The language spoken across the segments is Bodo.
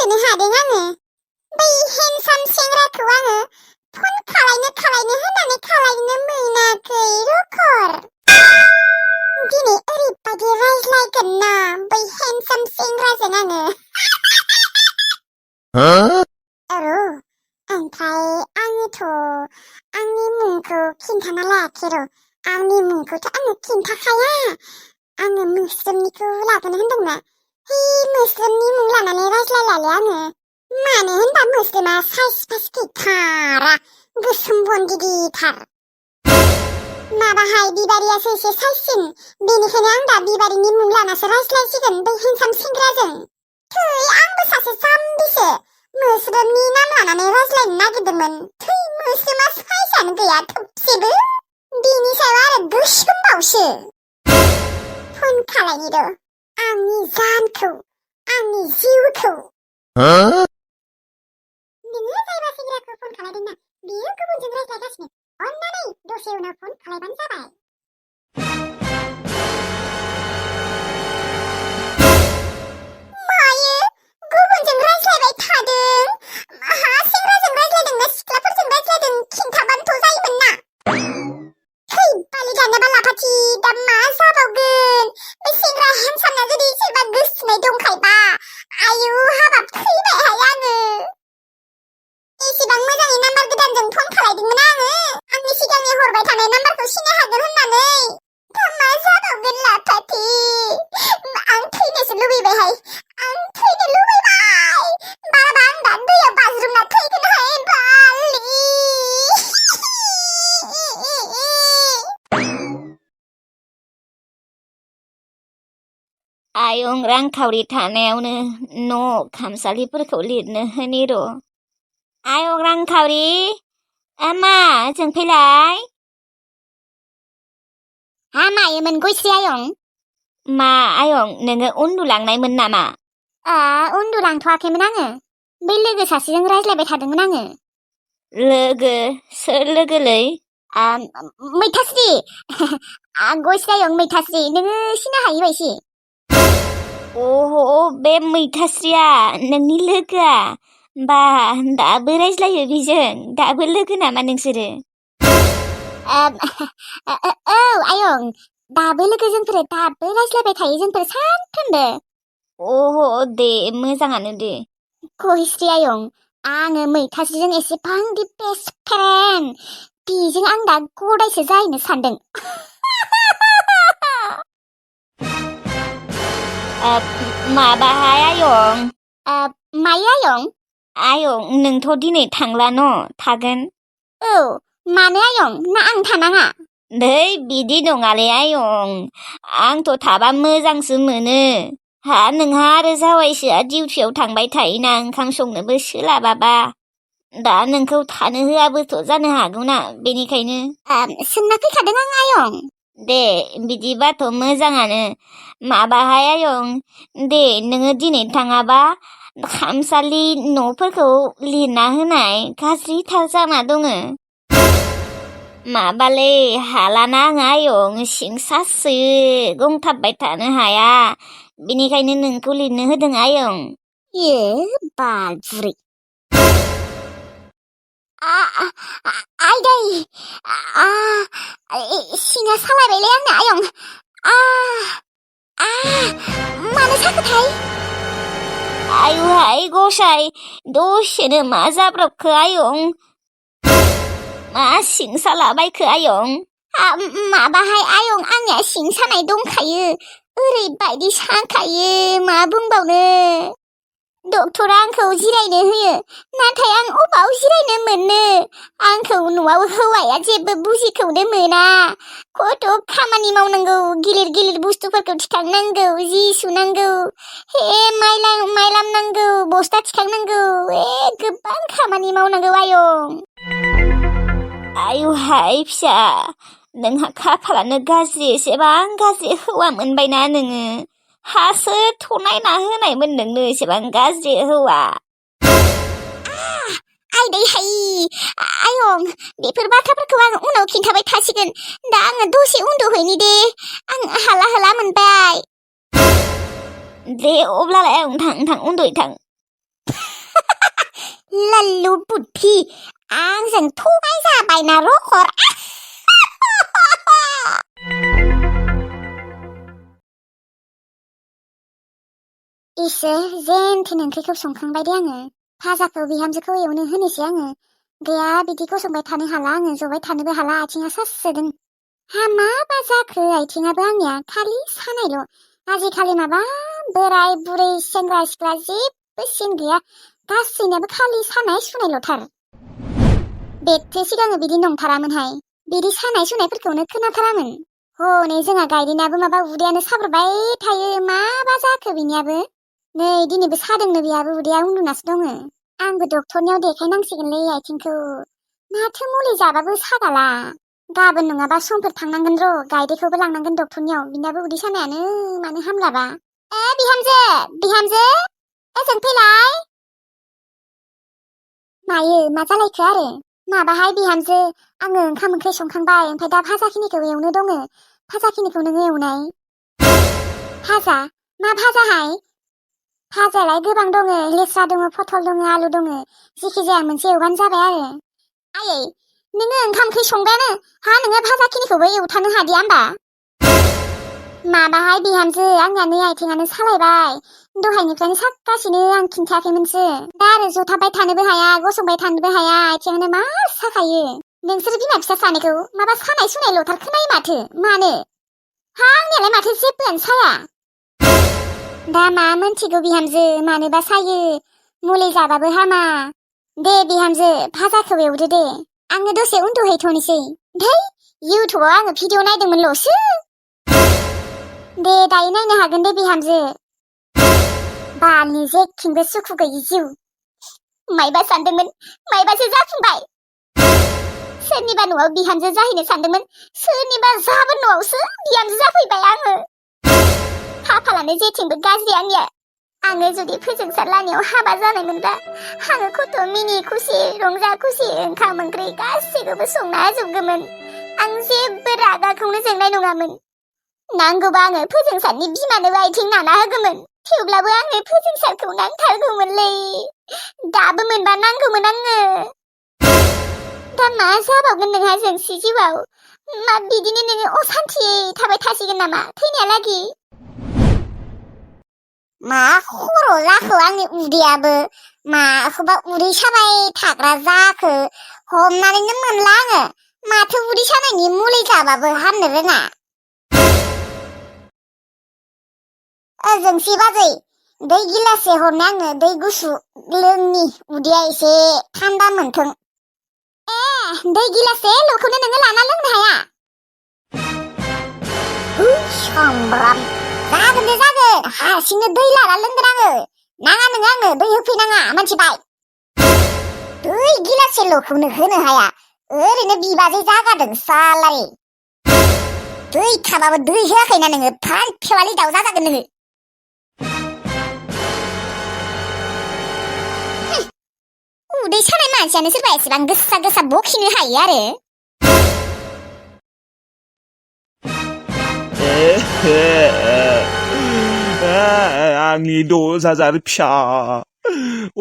रायज्लायनोनो हादों आङो बै हेन्डसाम सेंग्राखौ आङो फन खालायनो होननानै खालायनो मोनाखै रखर दिनै ओरैबायदि रायज्लायगोन ना बै हेन्डसाम सेंग्राजों आङो औ ओमफ्राय आङोथ' आंनि मुंखौ खिन्थाना लायाखै र' आंनि मुंखौथ' आङो खिन्थाखाया आङो मोस्रोमनिखौ लागोन होनदोंना मोस्रोमनि मुं लानानै रायज्लायलालै आङो मानो होनबा मोस्रोमा साइस फाइस गैथारा गोसोम बन गिदिरथार माबाहाय बिबारियासो एसे साइससिन बेनिखायनो आं दा बिबारिनि मुं लानासो रायज्लायसिगोन बै हेन्डसाम सेंग्राजों थै आंबो सासे जाम्बिसो मोस्रोमनि नाम लानानै रायज्लायनो नागिरदोंमोन थै मोस्रोमा साइसआनो गैया थोबसेबो बिनि सायाव आरो गोसोमबावसो फन खालायनि र' आंनि जानखौ आंनि जिउखौ नोङो जायबा सेंग्राखौ फन खालायदोंना बियो गुबुनजों रायज्लायगासिनो अन्नानै दसे उनाव फन खालायबानो जाबाय मायो गुबुनजों रायज्लायबाय थादों हा सेंग्राजों रायज्लायदों ना सिख्लाफोरजों रायज्लायदों खिन्थाबानोथ' जायोमोन ना थै बालि दानोबा लाफाथि दा मा जाबावगोन बे सेंग्रा हेन्डसामना जुदि सोरबा गोसथोनाय दंखायबा आयु हाबाब थैबायहाय आङो एसेबां मोजाङै नाम्बार गोदानजों फन खालायदोंमोन आङो आंनि सिगांनि हरबाय थानाय नाम्बारखौ सिनाय हागोन होननानै दा मा जाबावगोन लाफाथि आं थैनोसो लुबैबायहाय आं थैनो लुबैबाय बाराबा आं दा दैयाव बाज्रुमना थैगोनहाय बालि आयं रांखावरि थानायावनो न' खामसालिफोरखौ लिरनो होनि र' आयं रांखावरि मा जों फैलाय हा मायोमोन गयस्रि आयं मा आयं नोङो उन्दुलांनायमोन नामा उन्दुलांथ'वाखैमोन आङो बै लोगो सासेजों रायज्लायबाय थादोंमोन आङो लोगो सोर लोगोलै मैथास्रि गयस्रि आयं मैथास्रि नोङो सिनाय हायि बायसि अह बे मैथास्रिया नोंनि लोगोआ बा दाबो रायज्लायो बेजों दाबो लोगो नामा नोंसोरो औ आयं दाबो लोगो जोंफोर दाबो रायज्लायबाय थायो जोंफोर सानफ्रोमबो अह दे मोजाङानो दे गयस्रि आयं आङो मैथास्रिजों एसेबांदि बेस्ट फ्रेन्ड बेजों आं दा गदायसो जाहैनो सानदों माबाहाय आयं मायो आयं आयं नोंथ' दिनै थांला न' थागोन औ मानो आयं ना आं थानाङा नै बिदि नङालै आयं आंथ' थाबा मोजांसो मोनो हा नोंहा आरो जावायसोआ डिउटियाव थांबाय थायोना ओंखाम संनोबो सोलाबाबा दा नोंखौ थानो होआबोथ' जानो हागौना बेनिखायनो सोंना फैखादों आं आयं दे बिदिबाथ' मोजाङानो माबाहाय आयं दे नोङो दिनै थाङाबा खामसालि न'फोरखौ लिरना होनाय गाज्रिथार जाना दङो माबालै हालाना आं आयं सिंसासो गंथाबबाय थानो हाया बेनिखायनो नोंखौ लिरनो होदों आयं बाल बुरै आयदै सिङा सालायबायलै आंना आयं मानो साखोथाय आयुहाय गसाय दसेनो मा जाब्रबखो आयं मा सिं सालाबायखो आयं माबाहाय आयं आंनिया सिं सानाय दंखायो ओरैबायदि साखायो मा बुंबावनो डक्टरा आंखौ जिरायनो होयो नाथाय आं अबाव जिरायनो मोननो आंखौ न'आव हौवाया जेबो बुजिखौनो मोना खथ' खामानि मावनांगौ गिलिर गिलिर बुस्थुफोरखौ थिखांनांगौ जि सुनांगौ हे माइ लामनांगौ बस्ता थिखांनांगौ गोबां खामानि मावनांगौ आयं आयुहाय फिसा नोंहा खाफालानो गाज्रि एसेबां गाज्रि हौवा मोनबायना नोङो हासो थनायना होनायमोन नोंनो एसेबां गाज्रि हौवा आयदैहाय आयं बेफोर बाथ्राफोरखौ आं उनाव खिन्थाबाय थासिगोन दा आङो दसे उन्दुहैनि दे आं हाला हाला मोनबाय दे अब्लालाय आं थां उन्दुयै थां lalu putih आंजों थगायजाबाय ना रखर इसोर जेनथेन ओंख्रिखौ संखांबाय दे आङो भाजाखौ बिहामजोखौ एवनो होनोसै आङो गैया बिदि गसंबाय थानो हाला आङो जबाय थानोबो हाला आथिङा सासोदों हा माबा जाखो आथिङाबो आंनिया खालि सानायल' आजिखालि माबा बोराय बुरै सेंग्रा सिख्ला जेबो सिन गैया गासैनाबो खालि सानाय सुनायल'थार बेथो सिगाङो बिदि नंथारामोनहाय बिदि सानाय सुनायफोरखौनो खोनाथारामोन हनै जोंहा गायदेनाबो माबा उदैयानो साब्रबाय थायो माबा जाखो बिनियाबो नै दिनैबो सादोंनो बेहाबो उदैया उन्दुनासो दङ आंबो डक्टरनियाव देखायनांसिगोनलै आथिंखौ माथो मुलि जाबाबो सागाला गाबोन नङाबा समफोर थांनांगोन र' गायदेखौबो लांनांगोन डक्टरनियाव बिनाबो उदै सानायानो मानो हामलाबा बिहामजो बिहामजो ओजों फैलाय मायो मा जालायखो आरो माबाहाय बिहामजो आङो ओंखाम ओंख्रि संखांबाय ओमफ्राय दा भाजाखिनिखौ एवनो दङ भाजाखिनिखौ नोङो एवनाय भाजा मा भाजाहाय भाजायालाय गोबां दङ लेस्रा दङ पटल दङ आलु दङ जेखि जाया मोनसे एवबानो जाबाय आरो आयै नोङो ओंखाम ओंख्रि संबायानो हा नोङो भाजाखिनिखौबो एवथानो हादिया होमबा माबाहाय बिहामजो आंनिया नै आथिङानो सालायबाय दहायनिफ्रायनो सागासिनो आं खिन्थायाखैमोनसो दा आरो जथाबबाय थानोबो हाया गसंबाय थानोबो हाया आथिङानो मा साखायो नोंसोर बिमा फिसा सानैखौ माबा सानाय सुनायल'थार खोनायो माथो मानो हा आंनियालाय माथो जेबोआनो साया दा मा मोनथिगौ बिहामजो मानोबा सायो मुलि जाबाबो हामा दे बिहामजो भाजाखौ एवदो दे आङो दसे उन्दुहैथ'नोसै धै इउटुबाव आङो भिडिअ नायदोंमोनल'सो दे दायो नायनो हागोन दे बिहामजो बालनि जेथिंबो सुखु गैयि जिउ मायबा सानदोंमोन मायबासो जाफुंबाय सोरनिबा न'आव बिहामजो जाहैनो सानदोंमोन सोरनिबा जाबोन न'आवसो बिहामजो जाफैबाय आङो खाफालानो जेथिंबो गाज्रि आङो जुदि फोजोंसारलानियाव हाबा जानायमोनब्ला आङो खथ' मिनि खुसि रंजा खुसि ओंखाम ओंख्रि गासैखौबो संना होजोबगौमोन आं जेबो रागाखौनो जोंनाय नङामोन नांगौबा आङो फोजोंसारनि बिमानोबो आथिं नाना होगौमोन थेवब्लाबो आङो फोजोंसारखौ नांथारगौमोनलै दाबो मोनबा नांगौमोन आङो दा मा जाबावगोन नोंहा जोंसि जिउआव मा बिदिनो नोङो असान्थियै थाबाय थासिगोन नामा थैनायालागि मा खर' जाखो आंनि उदैयाबो माखौबा उदै साबाय थाग्रा जाखो हमनानैनो मोनला आङो माथो उदै सानायनि मुलि जाबाबो हामनो रोङा जोंसि बाजै दै गिलाससे हरनो आंनो दै गुसु लोंनि उदैया एसे थान्दा मोनथों दै गिलाससेल'खौनो नोङो लाना लोंनो हाया सामब्राम जागोन दे जागोन हारसिंनो दै लाना लोंगोन आङो नाङा नोङो आंनो दै होफैनाङा मिथिबाय दै गिलाससेल'खौनो होनो हाया ओरैनो बिबाजै जागादों सालारि दै थाबाबो दै होआखैना नोङो फानफेवालि दाउ जाजागोन नोङो उदै सानाय मानसियानो सोरबा एसेबां गोसा गोसा बखिनो हायो आरो आंनि 10,000 फिसा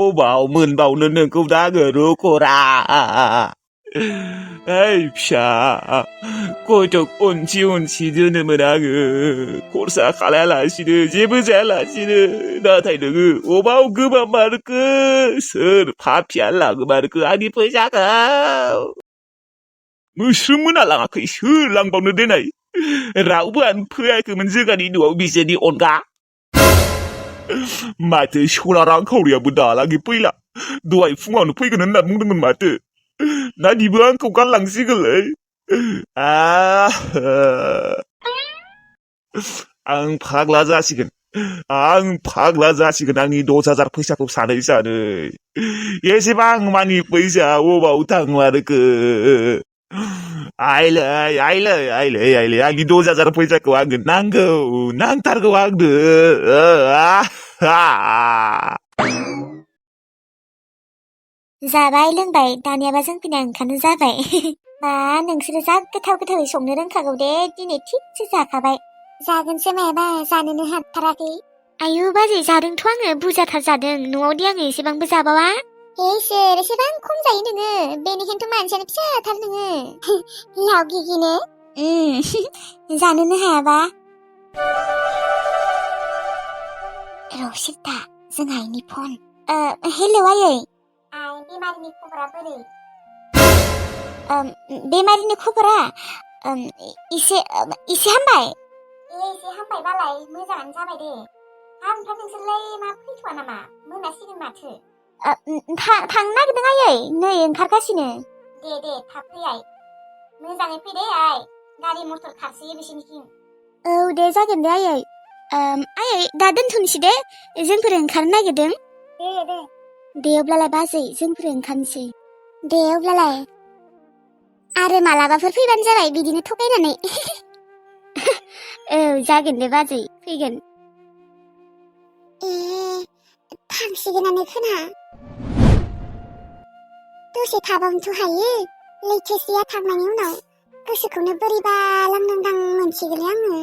अबाव मोनबावनो नोंखौ दा आङो रुखरा फिसा खयथक उनसि उनसि दोनोमोन आङो खरसा खालायालासिनो जेबो जायालासिनो नाथाय नोङो अबाव गोमामारखो सोर पापिया लांमारखो आंनि फैसाखौ मोस्रोम मोना लाङाखै सोर लांबावनो देनाय रावबोआनो फैयाखैमोन जोंहानि न'आव बिसोरनि अनगा माथो सना रांखावरियाबो दालागै फैला दहाय फुङावनो फैगोन होनना बुंदोंमोन माथो ना बिबो आंखौ गारलांसिगोनलै आं फाग्ला जासिगोन आंनि 10,000 फैसाखौ सानै सानै एसेबां मानि फैसा अबाव थांमारखो आइलै आंनि 10,000 फैसाखौ आंनो नांथारगौ आंनो जाबाय लोंबाय दानियाबा जों फैना ओंखारनो जाबाय मा नोंसोरो जा गोथाव गोथावै संनो रोंखागौ दे दिनै थिगसे जाखाबाय जागोनसो मायाबा जानोनो हाथाराखै आयु बाजै जादोंथ' आङो बुरजाथार जादों न'आवदि आङो एसेबांबो जाबावा इसोर एसेबां खम जायो नोङो बेनिखायनोथ' मानसियानो फिसाथार नोङो लावगिगिनो जानोनो हायाबा रसिता जों आइनि फन हेलौ आयै आइ बेमारिनि खबरा बोरै बेमारिनि खबरा इसे हामबाय एसे हामबायबालाय मोजाङानो जाबाय दे ओमफ्राय नोंसोरलाय मा फैथ'वा नामा मोनासिगोन माथो थांनो नागिरदों आयै नै ओंखारगासिनो दे थाब फै आइ मोजाङै फै दे आइ गारि मटर खारसोयो बिसोरनिथिं औ दे जागोन दे आयै आयै दा दोनथ'नोसै दे जोंफोर ओंखारनो नागिरदों दे अब्लालाय बाजै जोंफोर ओंखारनोसै दे अब्लालाय आरो मालाबाफोर फैबानो जाबाय बिदिनो थगायनानै औ जागोन दे बाजै फैगोन थांसिगोनानो खोना दसे थाबावनोथ' हायो लैथोसेया थांनायनि उनाव गोसोखौनो बोरैबा लांदां मोनसिगोनलै आङो